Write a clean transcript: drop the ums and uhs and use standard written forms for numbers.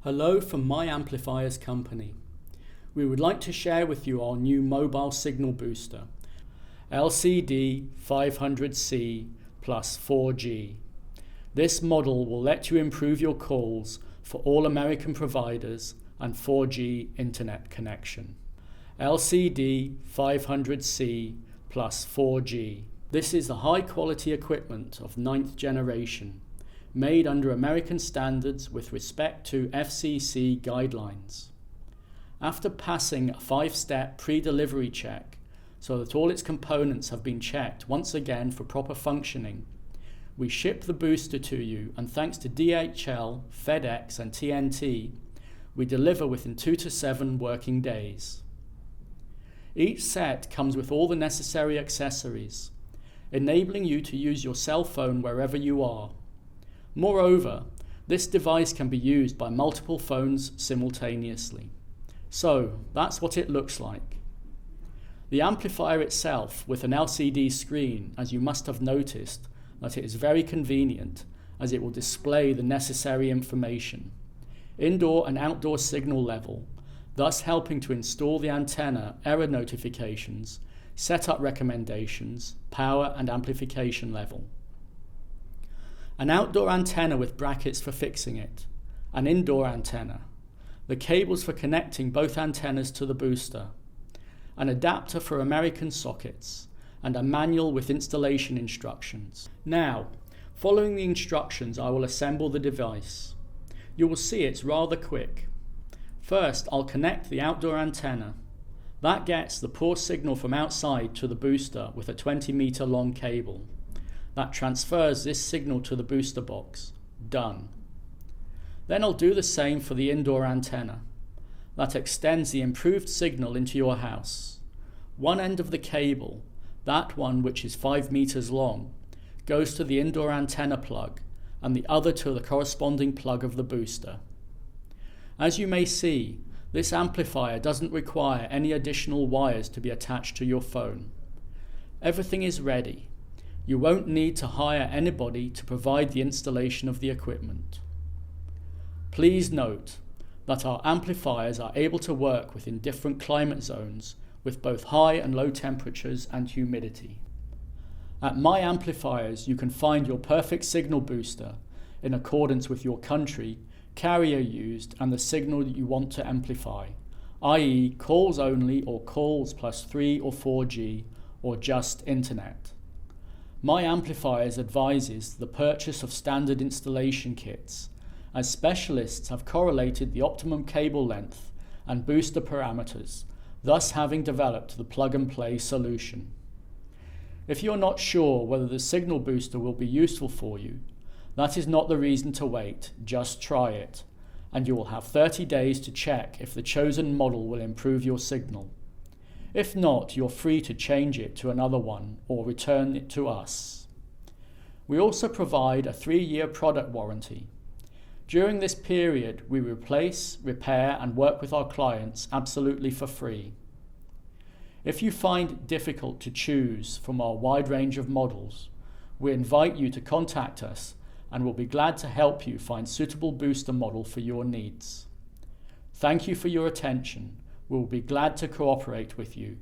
Hello from MyAmplifiers company. We would like to share with you our new mobile signal booster, LCD-500C+4G. This model will let you improve your calls for all American providers and 4G internet connection. LCD-500C+4G. This is the high quality equipment of 9th generation, made under American standards with respect to FCC guidelines. After passing a 5-step pre-delivery check so that all its components have been checked once again for proper functioning, we ship the booster to you, and thanks to DHL, FedEx and TNT, we deliver within 2 to 7 working days. Each set comes with all the necessary accessories, enabling you to use your cell phone wherever you are. Moreover, this device can be used by multiple phones simultaneously. So that's what it looks like. The amplifier itself with an LCD screen, as you must have noticed, that it is very convenient as it will display the necessary information, indoor and outdoor signal level, thus helping to install the antenna, error notifications, setup recommendations, power and amplification level. An outdoor antenna with brackets for fixing it, an indoor antenna, the cables for connecting both antennas to the booster, an adapter for American sockets, and a manual with installation instructions. Now, following the instructions, I will assemble the device. You will see it's rather quick. First, I'll connect the outdoor antenna. That gets the poor signal from outside to the booster with a 20-meter long cable. That transfers this signal to the booster box. Done. Then I'll do the same for the indoor antenna. That extends the improved signal into your house. One end of the cable, that one which is 5 meters long, goes to the indoor antenna plug and the other to the corresponding plug of the booster. As you may see, this amplifier doesn't require any additional wires to be attached to your phone. Everything is ready. You won't need to hire anybody to provide the installation of the equipment. Please note that our amplifiers are able to work within different climate zones with both high and low temperatures and humidity. At MyAmplifiers, you can find your perfect signal booster in accordance with your country, carrier used and the signal that you want to amplify, i.e. calls only or calls plus 3 or 4G or just internet. MyAmplifiers advises the purchase of standard installation kits, as specialists have correlated the optimum cable length and booster parameters, thus having developed the plug-and-play solution. If you're not sure whether the signal booster will be useful for you, that is not the reason to wait, just try it, and you will have 30 days to check if the chosen model will improve your signal. If not, you're free to change it to another one or return it to us. We also provide a 3-year product warranty. During this period, we replace, repair and work with our clients absolutely for free. If you find it difficult to choose from our wide range of models, we invite you to contact us and we'll be glad to help you find suitable booster model for your needs. Thank you for your attention. We'll be glad to cooperate with you.